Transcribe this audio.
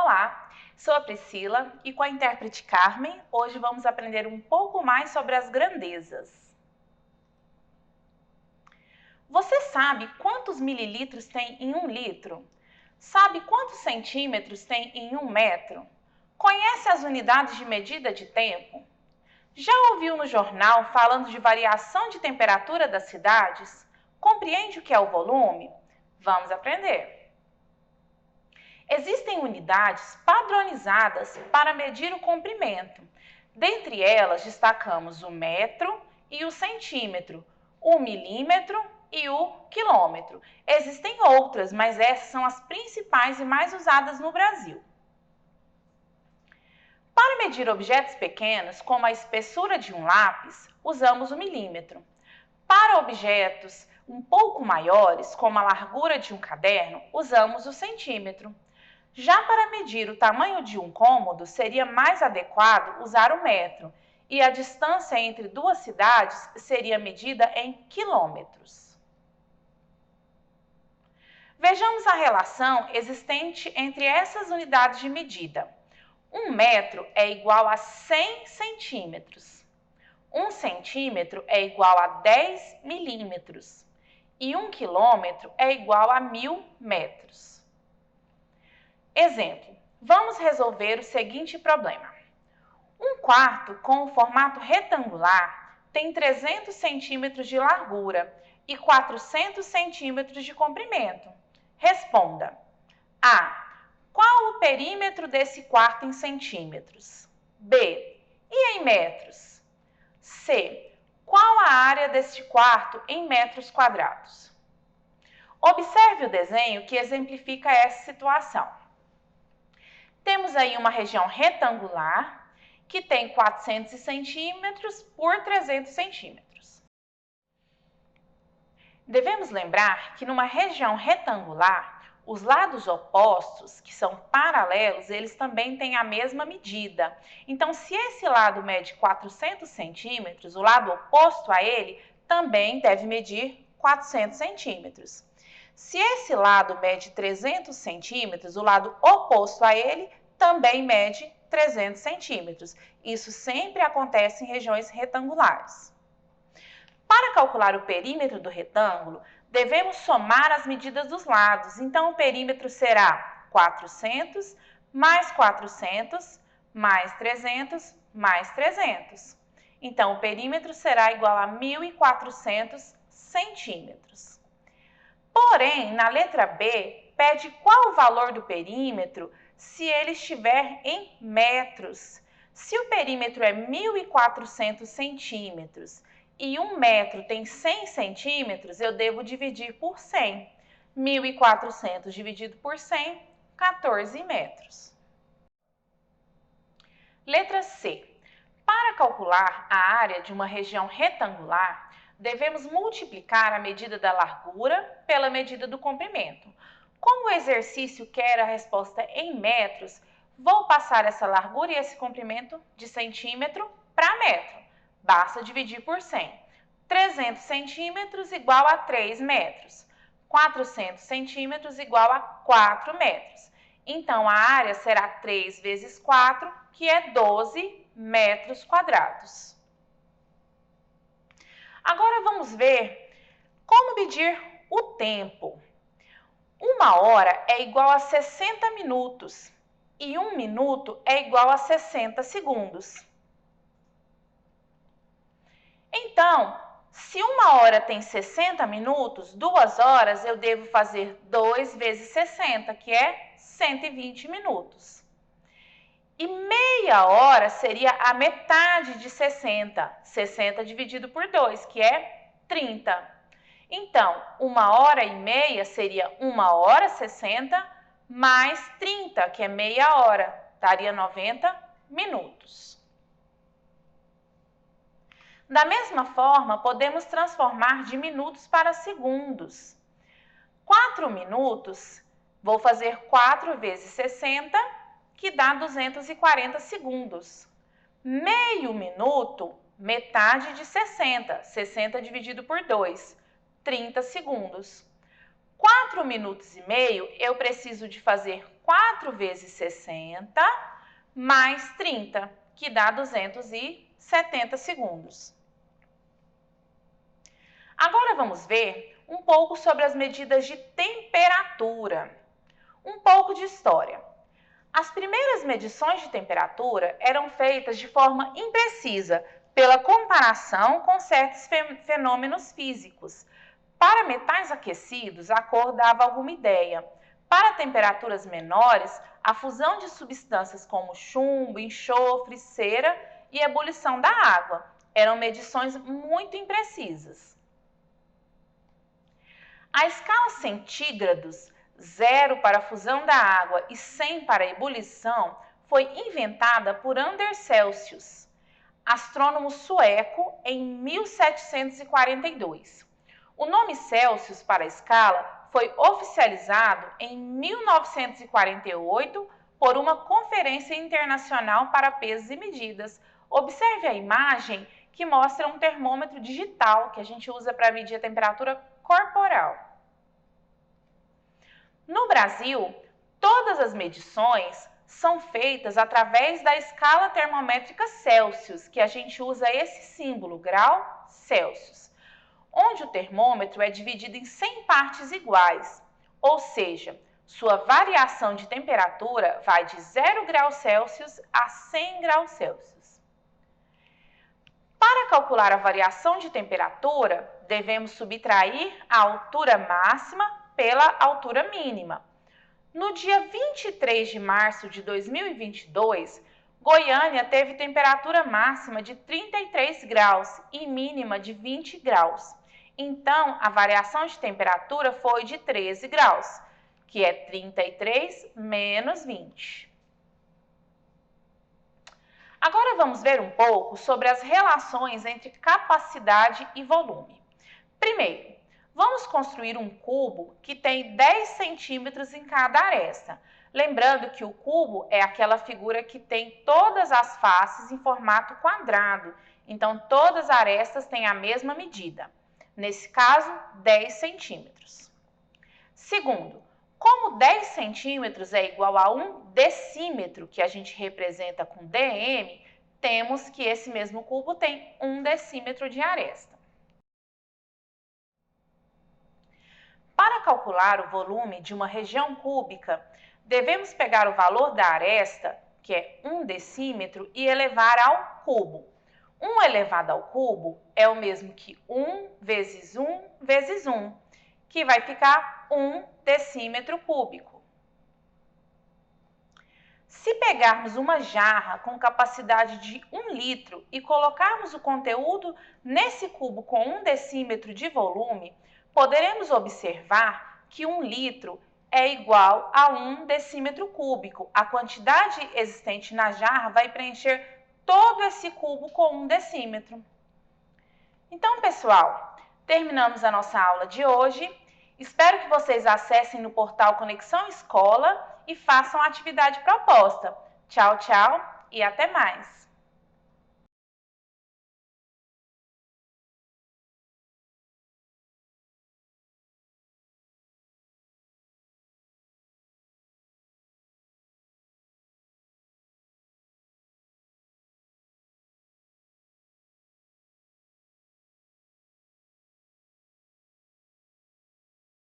Olá, sou a Priscila e com a intérprete Carmen, hoje vamos aprender um pouco mais sobre as grandezas. Você sabe quantos mililitros tem em 1 litro? Sabe quantos centímetros tem em 1 metro? Conhece as unidades de medida de tempo? Já ouviu no jornal falando de variação de temperatura das cidades? Compreende o que é o volume? Vamos aprender! Existem unidades padronizadas para medir o comprimento. Dentre elas, destacamos o metro e o centímetro, o milímetro e o quilômetro. Existem outras, mas essas são as principais e mais usadas no Brasil. Para medir objetos pequenos, como a espessura de um lápis, usamos o milímetro. Para objetos um pouco maiores, como a largura de um caderno, usamos o centímetro. Já para medir o tamanho de um cômodo, seria mais adequado usar o metro, e a distância entre duas cidades seria medida em quilômetros. Vejamos a relação existente entre essas unidades de medida. 1 metro é igual a 100 centímetros. 1 centímetro é igual a 10 milímetros. E 1 quilômetro é igual a 1000 metros. Exemplo, vamos resolver o seguinte problema. Um quarto com o formato retangular tem 300 centímetros de largura e 400 centímetros de comprimento. Responda. A. Qual o perímetro desse quarto em centímetros? B. E em metros? C. Qual a área deste quarto em metros quadrados? Observe o desenho que exemplifica essa situação. Temos aí uma região retangular que tem 400 centímetros por 300 centímetros. Devemos lembrar que numa região retangular, os lados opostos, que são paralelos, eles também têm a mesma medida. Então, se esse lado mede 400 centímetros, o lado oposto a ele também deve medir 400 centímetros. Se esse lado mede 300 centímetros, o lado oposto a ele também mede 300 centímetros. Isso sempre acontece em regiões retangulares. Para calcular o perímetro do retângulo, devemos somar as medidas dos lados. Então, o perímetro será 400 mais 400 mais 300 mais 300. Então, o perímetro será igual a 1.400 centímetros. Porém, na letra B, pede qual o valor do perímetro se ele estiver em metros. Se o perímetro é 1.400 centímetros e 1 metro tem 100 centímetros, eu devo dividir por 100. 1.400 dividido por 100, 14 metros. Letra C. Para calcular a área de uma região retangular, devemos multiplicar a medida da largura pela medida do comprimento. Como o exercício quer a resposta em metros, vou passar essa largura e esse comprimento de centímetro para metro. Basta dividir por 100. 300 centímetros igual a 3 metros. 400 centímetros igual a 4 metros. Então, a área será 3 vezes 4, que é 12 metros quadrados. Agora vamos ver como medir o tempo. 1 hora é igual a 60 minutos e 1 minuto é igual a 60 segundos. Então, se 1 hora tem 60 minutos, 2 horas eu devo fazer 2 vezes 60, que é 120 minutos. E meia hora seria a metade de 60. 60 dividido por 2, que é 30. Então, 1 hora e meia seria 1 hora 60 mais 30, que é meia hora. Daria 90 minutos. Da mesma forma, podemos transformar de minutos para segundos. 4 minutos, vou fazer 4 vezes 60, que dá 240 segundos. Meio minuto, metade de 60. 60 dividido por 2, 30 segundos. 4 minutos e meio, eu preciso de fazer 4 vezes 60 mais 30, que dá 270 segundos. Agora vamos ver um pouco sobre as medidas de temperatura. Um pouco de história. As primeiras medições de temperatura eram feitas de forma imprecisa, pela comparação com certos fenômenos físicos. Para metais aquecidos, a cor dava alguma ideia. Para temperaturas menores, a fusão de substâncias como chumbo, enxofre, cera e ebulição da água eram medições muito imprecisas. A escala centígrados, 0 para a fusão da água e 100 para a ebulição, foi inventada por Anders Celsius, astrônomo sueco, em 1742. O nome Celsius para a escala foi oficializado em 1948 por uma Conferência Internacional para Pesos e Medidas. Observe a imagem que mostra um termômetro digital que a gente usa para medir a temperatura corporal. No Brasil, todas as medições são feitas através da escala termométrica Celsius, que a gente usa esse símbolo, grau Celsius, onde o termômetro é dividido em 100 partes iguais, ou seja, sua variação de temperatura vai de 0 graus Celsius a 100 graus Celsius. Para calcular a variação de temperatura, devemos subtrair a altura máxima pela altura mínima. No dia 23 de março de 2022, Goiânia teve temperatura máxima de 33 graus e mínima de 20 graus. Então, a variação de temperatura foi de 13 graus, que é 33 menos 20. Agora vamos ver um pouco sobre as relações entre capacidade e volume. Primeiro, vamos construir um cubo que tem 10 centímetros em cada aresta. Lembrando que o cubo é aquela figura que tem todas as faces em formato quadrado. Então, todas as arestas têm a mesma medida. Nesse caso, 10 centímetros. Segundo, como 10 centímetros é igual a 1 decímetro, que a gente representa com dm, temos que esse mesmo cubo tem 1 decímetro de aresta. Para calcular o volume de uma região cúbica, devemos pegar o valor da aresta, que é 1 decímetro, e elevar ao cubo. 1 elevado ao cubo é o mesmo que 1 vezes 1 vezes 1, que vai ficar 1 decímetro cúbico. Se pegarmos uma jarra com capacidade de 1 litro e colocarmos o conteúdo nesse cubo com 1 decímetro de volume, poderemos observar que 1 litro é igual a 1 decímetro cúbico. A quantidade existente na jarra vai preencher todo esse cubo com 1 decímetro. Então, pessoal, terminamos a nossa aula de hoje. Espero que vocês acessem no portal Conexão Escola e façam a atividade proposta. Tchau, tchau e até mais!